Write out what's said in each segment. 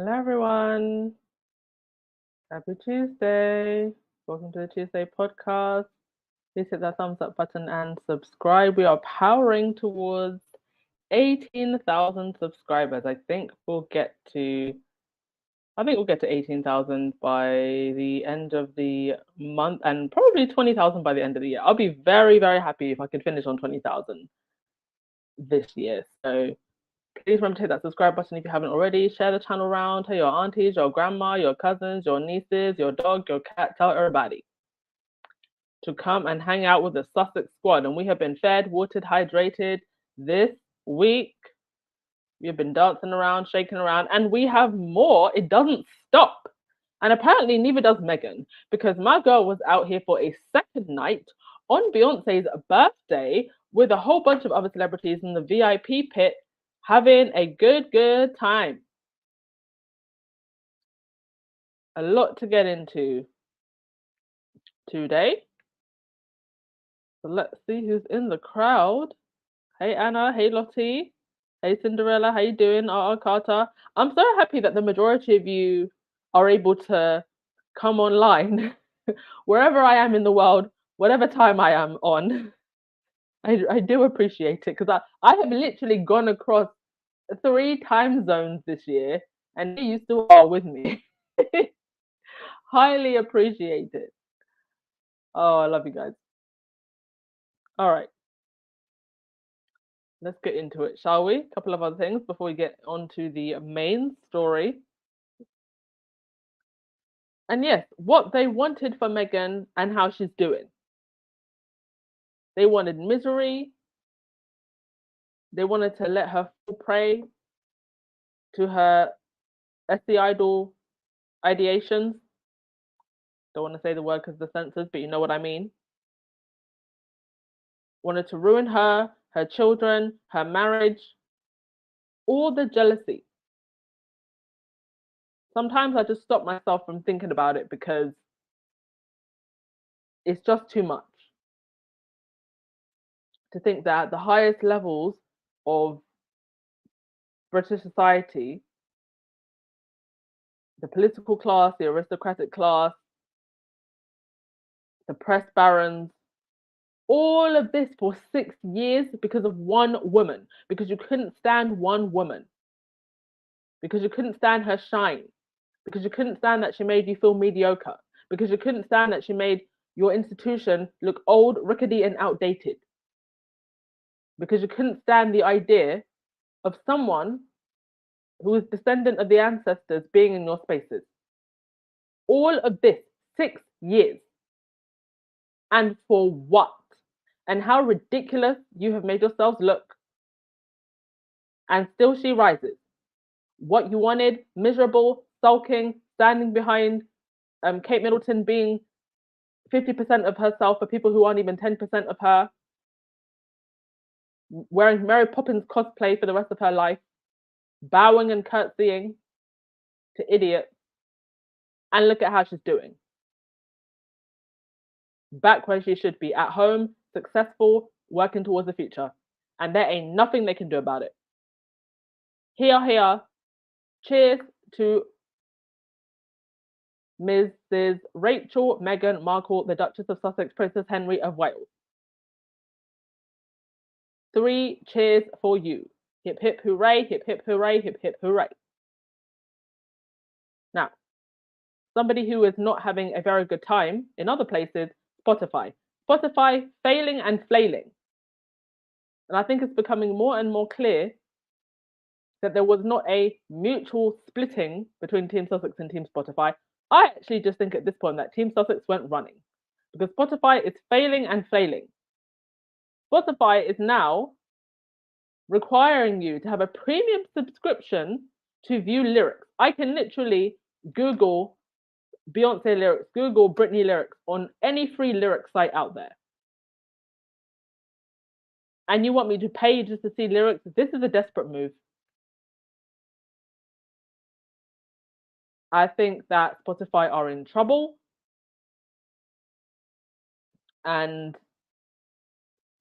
Hello, everyone. Happy Tuesday. Welcome to the Tuesday podcast. Please hit that thumbs up button and subscribe. We are powering towards 18,000 subscribers. I think we'll get to 18,000 by the end of the month and probably 20,000 by the end of the year. I'll be very, very happy if I can finish on 20,000 this year. So please remember to hit that subscribe button if you haven't already. Share the channel around. Tell your aunties, your grandma, your cousins, your nieces, your dog, your cat. Tell everybody to come and hang out with the Sussex squad. And we have been fed, watered, hydrated this week. We have been dancing around, shaking around, and we have more. It doesn't stop. And apparently, neither does Meghan, because my girl was out here for a second night on Beyonce's birthday with a whole bunch of other celebrities in the VIP pit having a good time. A lot to get into today. So let's see who's in the crowd. Hey Anna, hey Lottie, hey Cinderella, how you doing? Carter. I'm so happy that the majority of you are able to come online wherever I am in the world, whatever time I am on. I do appreciate it because I have literally gone across 3 time zones this year and you still are with me. Highly appreciate it. Oh, I love you guys. All right, let's get into it, shall we? A couple of other things before we get on to the main story. And yes, what they wanted for Meghan and how she's doing. They wanted misery. They wanted to let her fall prey to her SC idol ideations. Don't want to say the word because the censors, but you know what I mean. Wanted to ruin her, her children, her marriage, all the jealousy. Sometimes I just stop myself from thinking about it because it's just too much to think that the highest levels of British society, the political class, the aristocratic class, the press barons, all of this for 6 years because of one woman, because you couldn't stand one woman, because you couldn't stand her shine, because you couldn't stand that she made you feel mediocre, because you couldn't stand that she made your institution look old, rickety, and outdated, because you couldn't stand the idea of someone who is descendant of the ancestors being in your spaces. All of this, 6 years. And for what? And how ridiculous you have made yourselves look. And still she rises. What you wanted, miserable, sulking, standing behind Kate Middleton being 50% of herself for people who aren't even 10% of her, wearing Mary Poppins cosplay for the rest of her life, bowing and curtsying to idiots, and look at how she's doing. Back where she should be, at home, successful, working towards the future. And there ain't nothing they can do about it. Here. Cheers to Mrs. Rachel Meghan Markle, the Duchess of Sussex, Princess Henry of Wales. 3 cheers for you. Hip, hip, hooray, hip, hip, hooray, hip, hip, hooray. Now, somebody who is not having a very good time in other places, Spotify. Spotify failing and flailing. And I think it's becoming more and more clear that there was not a mutual splitting between Team Sussex and Team Spotify. I actually just think at this point that Team Sussex went running because Spotify is failing and flailing. Spotify is now requiring you to have a premium subscription to view lyrics. I can literally Google Beyonce lyrics, Google Britney lyrics on any free lyric site out there. And you want me to pay just to see lyrics? This is a desperate move. I think that Spotify are in trouble. And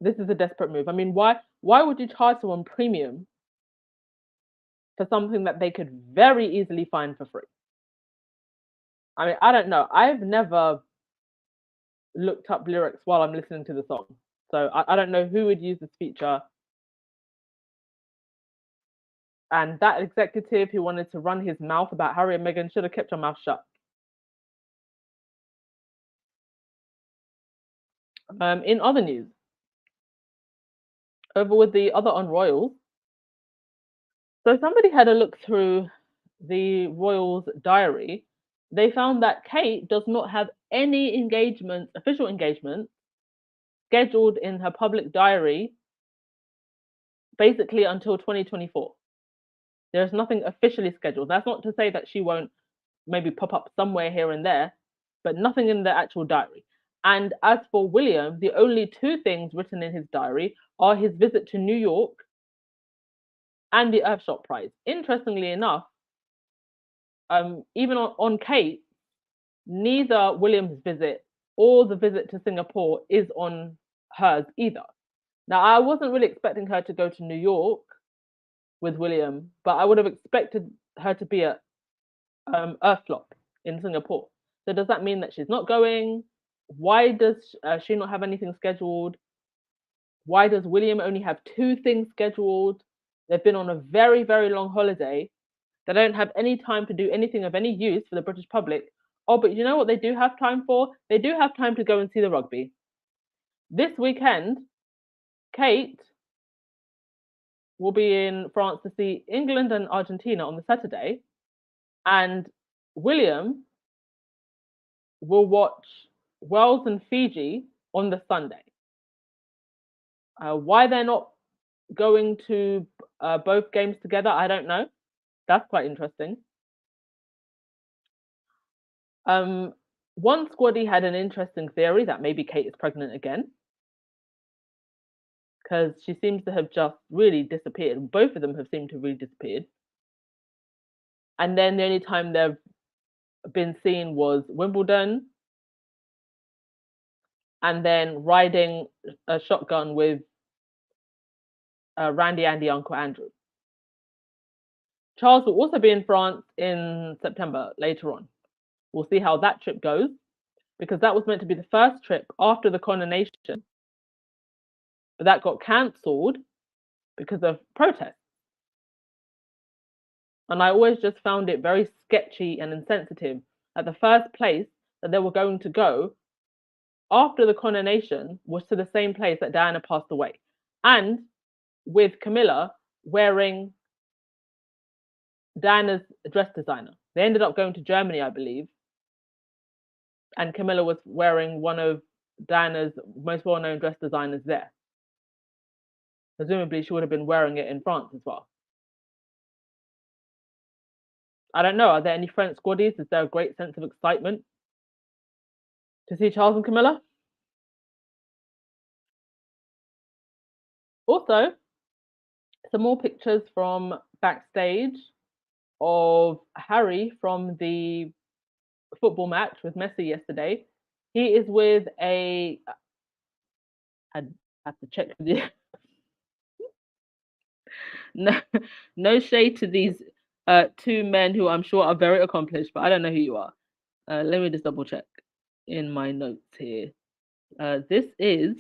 this is a desperate move. I mean, why would you charge someone premium for something that they could very easily find for free. I mean, I don't know. I've never looked up lyrics while I'm listening to the song. So I don't know who would use this feature. And that executive who wanted to run his mouth about Harry and Meghan should have kept your mouth shut. In other news, over with the other on royals. So somebody had a look through the royals' diary. They found that Kate does not have any engagement, official engagement, scheduled in her public diary, basically until 2024. There's nothing officially scheduled. That's not to say that she won't maybe pop up somewhere here and there, but nothing in the actual diary. And as for William, the only two things written in his diary are his visit to New York and the Earthshot Prize. Interestingly enough, even on Kate, neither William's visit or the visit to Singapore is on hers either. Now, I wasn't really expecting her to go to New York with William, but I would have expected her to be at Earthflop in Singapore. So does that mean that she's not going? Why does she not have anything scheduled? Why does William only have two things scheduled? They've been on a very, very long holiday. They don't have any time to do anything of any use for the British public. Oh, but you know what they do have time for? They do have time to go and see the rugby. This weekend, Kate will be in France to see England and Argentina on the Saturday, and William will watch Wales and Fiji on the Sunday. Why they're not going to both games together, I don't know. That's quite interesting. One squaddy had an interesting theory that maybe Kate is pregnant again, because she seems to have just really disappeared. Both of them have seemed to have really disappeared. And then the only time they've been seen was Wimbledon, and then riding a shotgun with Randy Andy Uncle Andrew. Charles will also be in France in September later on. We'll see how that trip goes, because that was meant to be the first trip after the coronation, but that got cancelled because of protests. And I always just found it very sketchy and insensitive that the first place that they were going to go after the coronation was to the same place that Diana passed away. And with Camilla wearing Diana's dress designer. They ended up going to Germany, I believe. And Camilla was wearing one of Diana's most well-known dress designers there. Presumably, she would have been wearing it in France as well. I don't know. Are there any French squaddies? Is there a great sense of excitement to see Charles and Camilla? Also, some more pictures from backstage of Harry from the football match with Messi yesterday. He is with I have to check the no shade to these two men who I'm sure are very accomplished, but I don't know who you are. Let me just double check in my notes here. This is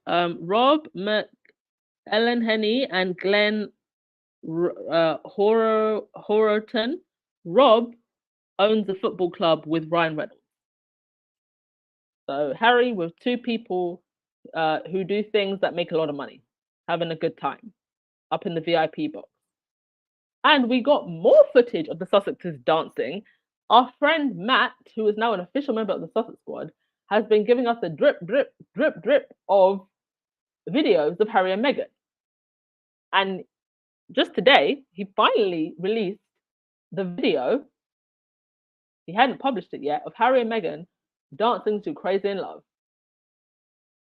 Rob Ellen Henny and Glenn Horton. Rob owns a football club with Ryan Reynolds. So Harry with two people who do things that make a lot of money, having a good time up in the VIP box. And we got more footage of the Sussexes dancing. Our friend Matt, who is now an official member of the Sussex squad, has been giving us a drip, drip, drip, drip of videos of Harry and Meghan. And just today, he finally released the video, he hadn't published it yet, of Harry and Meghan dancing to Crazy in Love.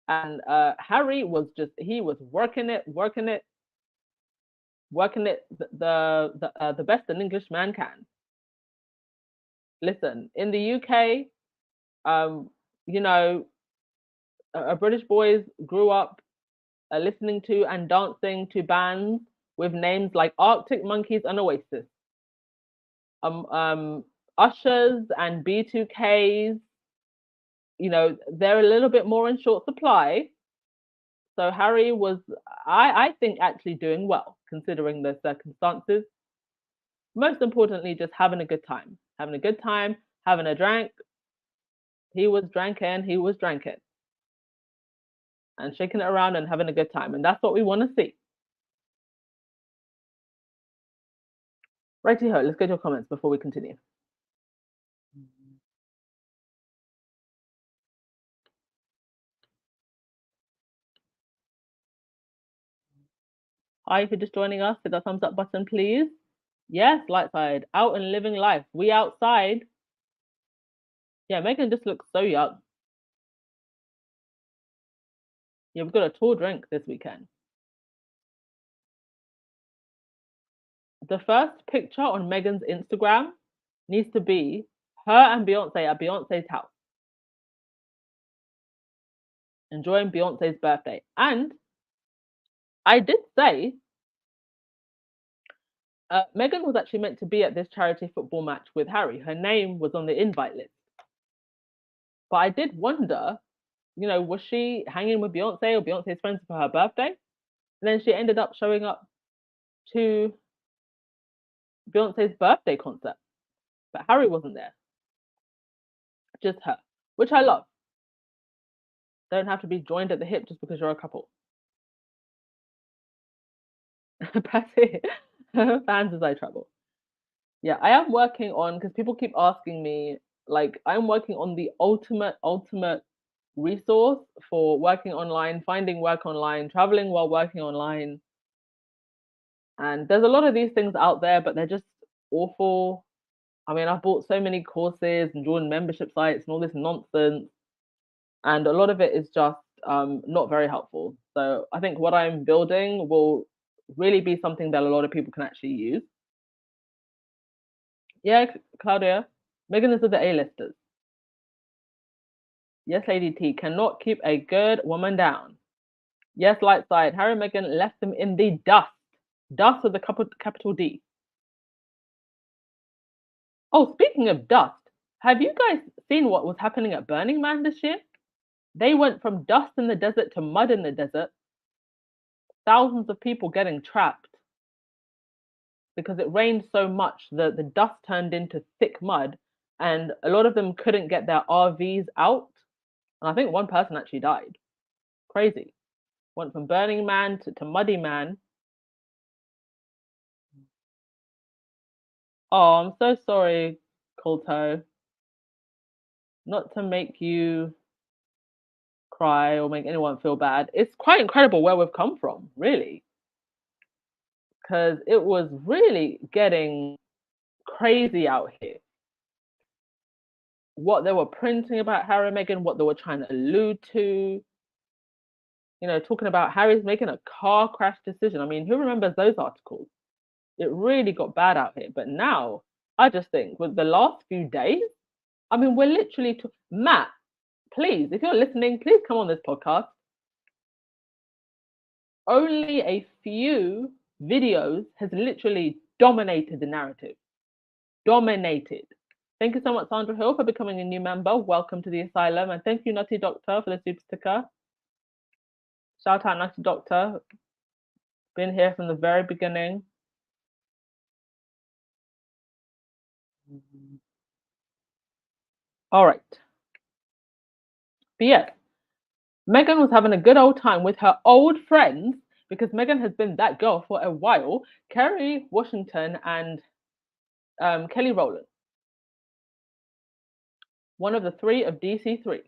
And Harry was working it the best an English man can. Listen, in the UK, you know, British boys grew up listening to and dancing to bands with names like Arctic Monkeys and Oasis, um, um, Ushers and B2Ks. They're a little bit more in short supply. So Harry was, I think, actually doing well considering the circumstances. Most importantly, just having a good time, having a drink. He was drinking, and shaking it around and having a good time. And that's what we want to see. Righty ho, let's get your comments before we continue. Hi, if you're just joining us, hit that thumbs up button, please. Yes, light side, out and living life. We outside. Yeah, Meghan just looks so young. Yeah, we've got a tall drink this weekend. The first picture on Meghan's Instagram needs to be her and Beyonce at Beyonce's house, enjoying Beyonce's birthday. And I did say Meghan was actually meant to be at this charity football match with Harry. Her name was on the invite list. But I did wonder, was she hanging with Beyonce or Beyonce's friends for her birthday? And then she ended up showing up to Beyonce's birthday concert. But Harry wasn't there. Just her, which I love. Don't have to be joined at the hip just because you're a couple. Patty, fans as I travel. Yeah, I am working on, because people keep asking me, like, I'm working on the ultimate resource for working online, finding work online, traveling while working online. And there's a lot of these things out there, but they're just awful. I mean, I've bought so many courses and joined membership sites and all this nonsense. And a lot of it is just not very helpful. So I think what I'm building will really be something that a lot of people can actually use. Yeah, Claudia, Meghan is with the A-listers. Yes, Lady T, cannot keep a good woman down. Yes, light side, Harry and Meghan left them in the dust. Dust with a capital D. Oh, speaking of dust, have you guys seen what was happening at Burning Man this year? They went from dust in the desert to mud in the desert. Thousands of people getting trapped because it rained so much that the dust turned into thick mud, and a lot of them couldn't get their RVs out. And I think one person actually died. Crazy. Went from Burning Man to Muddy Man. Oh, I'm so sorry, Colto. Not to make you cry or make anyone feel bad. It's quite incredible where we've come from, really. Because it was really getting crazy out here. What they were printing about Harry and Meghan, what they were trying to allude to, talking about Harry's making a car crash decision. I mean, who remembers those articles? It really got bad out here. But now, I just think with the last few days, I mean, we're literally, Matt, please, if you're listening, please come on this podcast. Only a few videos has literally dominated the narrative. Dominated. Thank you so much, Sandra Hill, for becoming a new member. Welcome to the asylum. And thank you, Nutty Doctor, for the super sticker. Shout out, Nutty Doctor. Been here from the very beginning. All right. But yes, Meghan was having a good old time with her old friends because Meghan has been that girl for a while. Kerry Washington and Kelly Rowland. One of the three of DC3.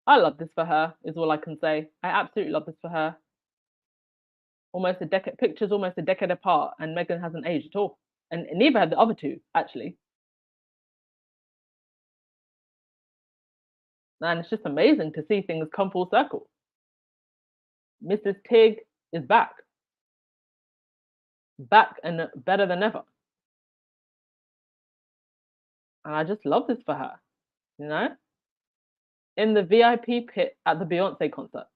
I love this for her, is all I can say. I absolutely love this for her. Almost a decade, pictures almost a decade apart, and Meghan hasn't aged at all. And neither had the other two, actually. And it's just amazing to see things come full circle. Mrs. Tig is back. Back and better than ever. And I just love this for her, In the VIP pit at the Beyonce concert.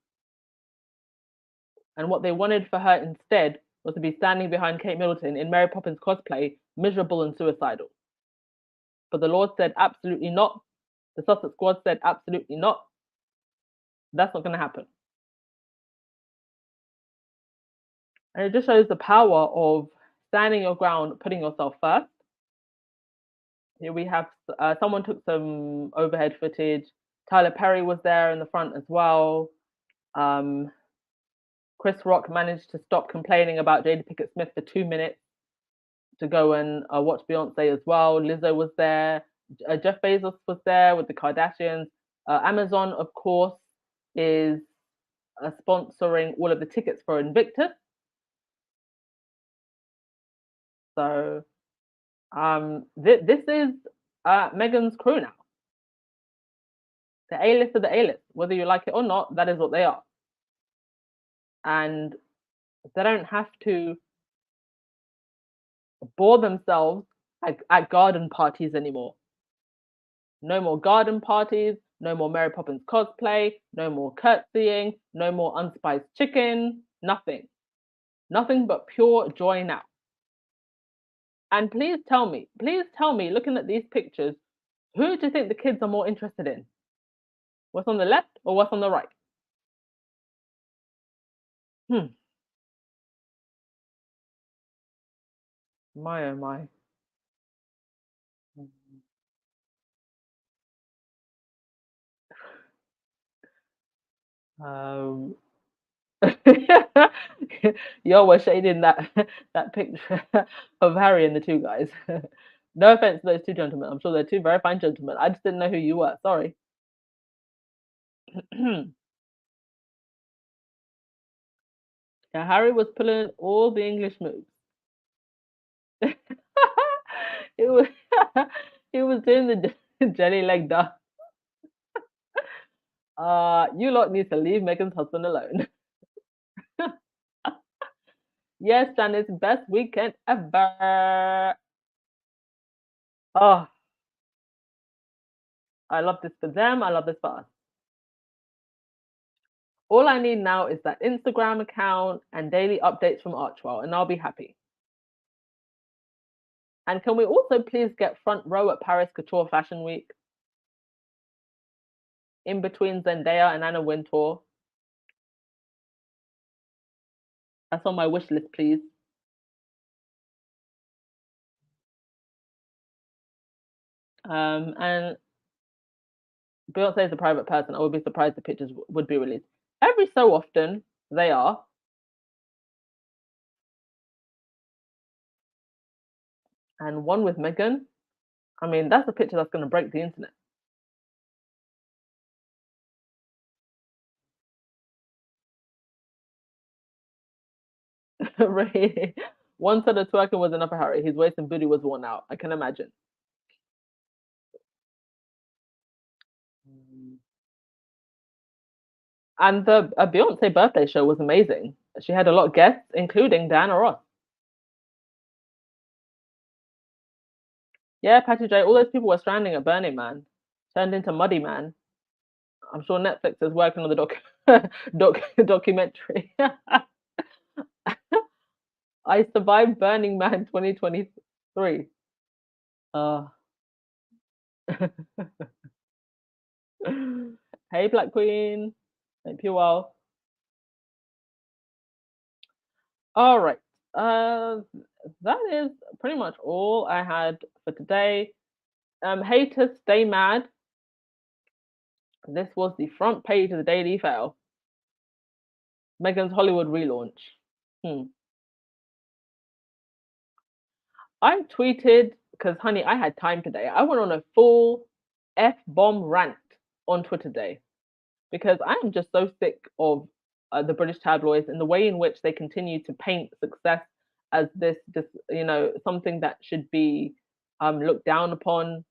And what they wanted for her instead was to be standing behind Kate Middleton in Mary Poppins cosplay, miserable and suicidal. But the Lord said, absolutely not. The Sussex squad said, absolutely not. That's not going to happen. And it just shows the power of standing your ground, putting yourself first. Here we have someone took some overhead footage. Tyler Perry was there in the front as well. Chris Rock managed to stop complaining about Jada Pinkett Smith for 2 minutes to go and watch Beyonce as well. Lizzo was there. Jeff Bezos was there with the Kardashians. Amazon, of course, is sponsoring all of the tickets for Invictus. So this is Meghan's crew now. The A-list of the A-list. Whether you like it or not, that is what they are. And they don't have to bore themselves at garden parties anymore. No more garden parties, no more Mary Poppins cosplay, no more curtsying, no more unspiced chicken, nothing. Nothing but pure joy now. And please tell me, looking at these pictures, who do you think the kids are more interested in? What's on the left or what's on the right? My oh my. Um, Y'all were shading that picture of Harry and the two guys. No offense to those two gentlemen. I'm sure they're two very fine gentlemen. I just didn't know who you were. Sorry. Yeah, Harry was pulling all the English moves. It was he was doing the jelly leg dance. You lot need to leave Meghan's husband alone. Yes, Janice, best weekend ever. Oh, I love this for them. I love this for us. All I need now is that Instagram account and daily updates from Archwell, and I'll be happy. And can we also please get front row at Paris Couture Fashion Week? In between Zendaya and Anna Wintour. That's on my wish list, please. And Beyonce is a private person. I would be surprised if pictures would be released. Every so often, they are. And one with Meghan, I mean, that's a picture that's going to break the internet. Right. One set of twerking was enough for Harry. His waist and booty was worn out. I can imagine. And the Beyonce birthday show was amazing. She had a lot of guests, including Diana Ross. Yeah, Patty J. All those people were stranding at Burning Man, turned into Muddy Man. I'm sure Netflix is working on the documentary. I survived Burning Man 2023. Uh, hey, Black Queen. Hope you well. All right. Uh, that is pretty much all I had for today. Haters, stay mad. This was the front page of the Daily Fail. Meghan's Hollywood relaunch. I tweeted because, honey, I had time today. I went on a full F bomb rant on Twitter Day because I am just so sick of the British tabloids and the way in which they continue to paint success as this, something that should be looked down upon.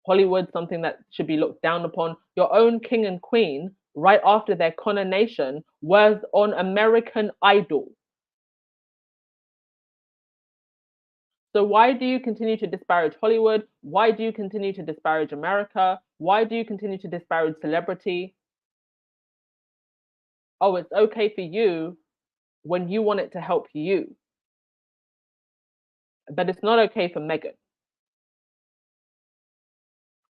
Hollywood, something that should be looked down upon. Your own king and queen, right after their coronation, was on American Idol. So why do you continue to disparage Hollywood? Why do you continue to disparage America? Why do you continue to disparage celebrity? Oh, it's okay for you when you want it to help you. But it's not okay for Meghan.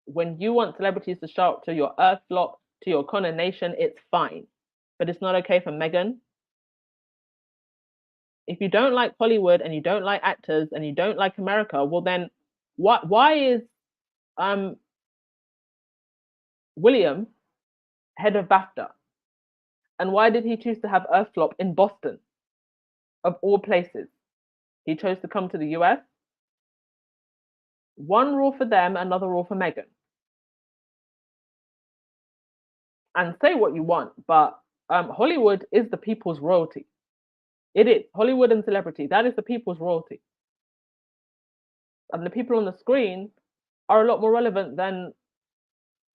When you want celebrities to show up to your Earth flop, to your coronation, it's fine. But it's not okay for Meghan. If you don't like Hollywood and you don't like actors and you don't like America, well then why is William head of BAFTA? And why did he choose to have Earth flop in Boston, of all places? He chose to come to the US. One rule for them, another rule for Meghan. And say what you want, but Hollywood is the people's royalty. It is. Hollywood and celebrity, that is the people's royalty. And the people on the screen are a lot more relevant than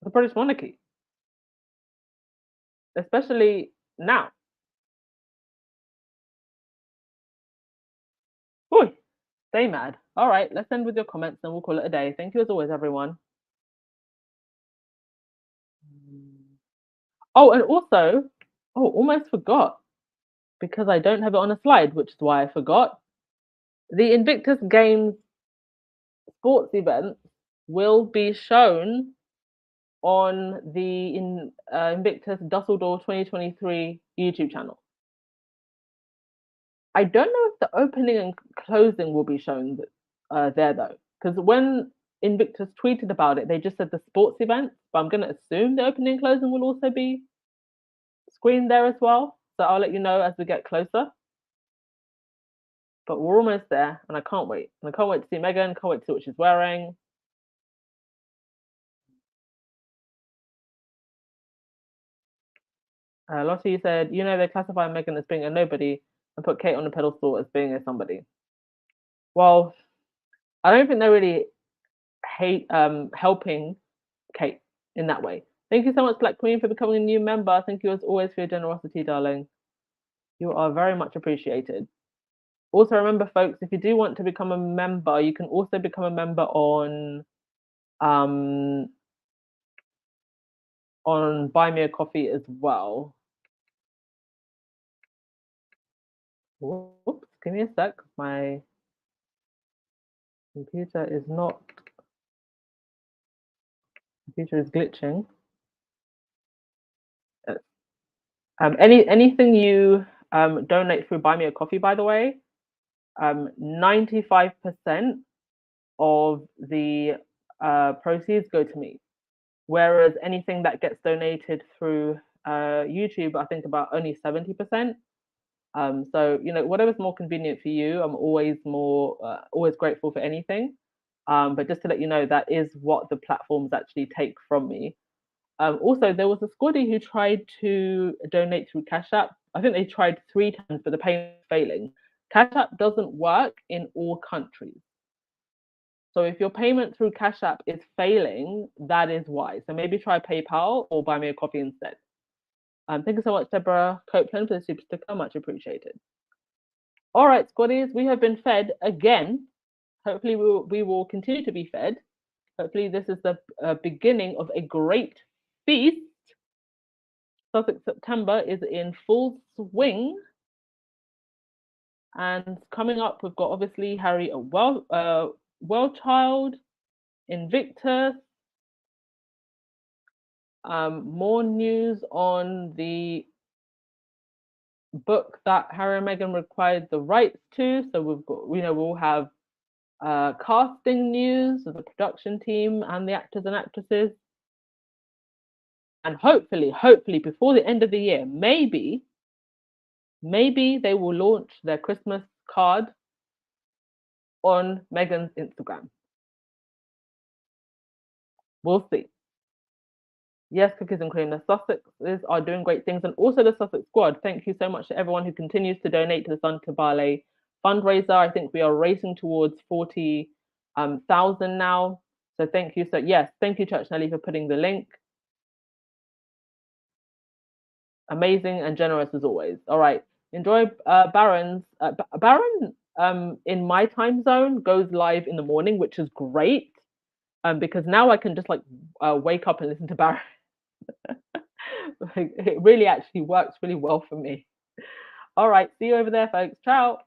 the British monarchy, especially now. Boy, stay mad. All right, let's end with your comments and we'll call it a day. Thank you as always, everyone. Oh, and also, almost forgot because I don't have it on a slide, which is why I forgot. The Invictus Games sports event will be shown on the Invictus Dusseldorf 2023 YouTube channel. I don't know if the opening and closing will be shown there though, because when Invictus tweeted about it, they just said the sports event, but I'm going to assume the opening and closing will also be screened there as well. So I'll let you know as we get closer. But we're almost there, and I can't wait. And I can't wait to see Meghan, can't wait to see what she's wearing. Lottie said, they classify Meghan as being a nobody and put Kate on the pedestal as being a somebody. Well, I don't think they're really helping Kate in that way. Thank you so much, Black Queen, for becoming a new member. Thank you as always for your generosity, darling. You are very much appreciated. Also, remember, folks, if you do want to become a member, you can also become a member on Buy Me a Coffee as well. Whoops, give me a sec. My computer is glitching. Anything you donate through Buy Me a Coffee, by the way, 95% of the proceeds go to me. Whereas anything that gets donated through YouTube, I think about only 70%. So whatever's more convenient for you, I'm always grateful for anything. But just to let you know, that is what the platforms actually take from me. Also, there was a squaddy who tried to donate through Cash App. I think they tried 3 times, but the payment was failing. Cash App doesn't work in all countries. So if your payment through Cash App is failing, that is why. So maybe try PayPal or Buy Me a Coffee instead. Thank you so much, Deborah Copeland, for the super sticker. Much appreciated. All right, squaddies, we have been fed again. Hopefully we will continue to be fed. Hopefully this is the beginning of a great feast. Sussex September is in full swing. And coming up, we've got obviously Harry World Child, Invictus, more news on the book that Harry and Meghan required the rights to. So we've got, we'll have casting news of the production team and the actors and actresses. And hopefully before the end of the year, maybe they will launch their Christmas card on Meghan's Instagram. We'll see. Yes, cookies and cream. The Sussexes are doing great things. And also the Sussex squad. Thank you so much to everyone who continues to donate to the Sun to Ballet fundraiser. I think we are racing towards 40,000 now. So thank you. So yes, thank you, Church Nelly, for putting the link. Amazing and generous as always. All right. Enjoy Baron's. Baron in my time zone goes live in the morning, which is great. Because now I can just wake up and listen to Baron. It really actually works really well for me. All right, see you over there, folks. Ciao.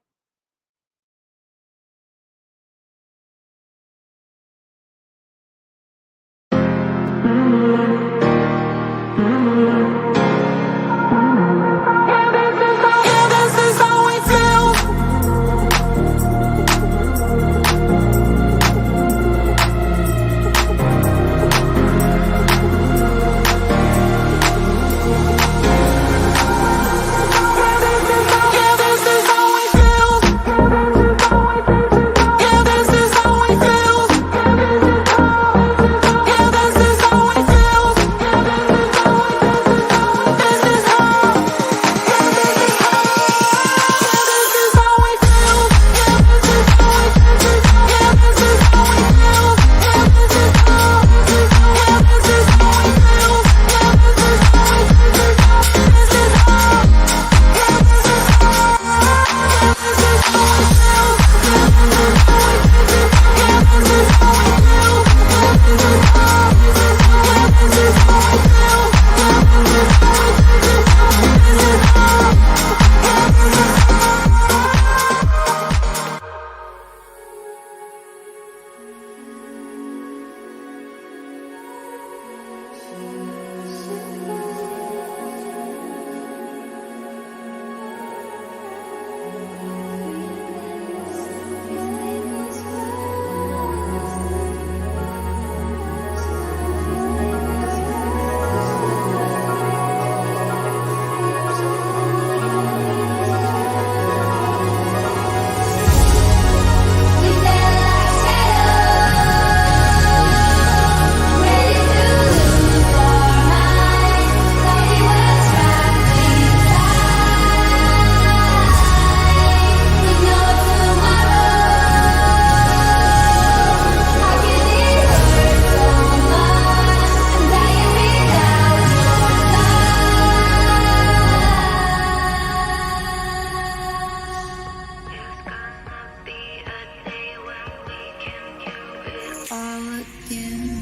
all again.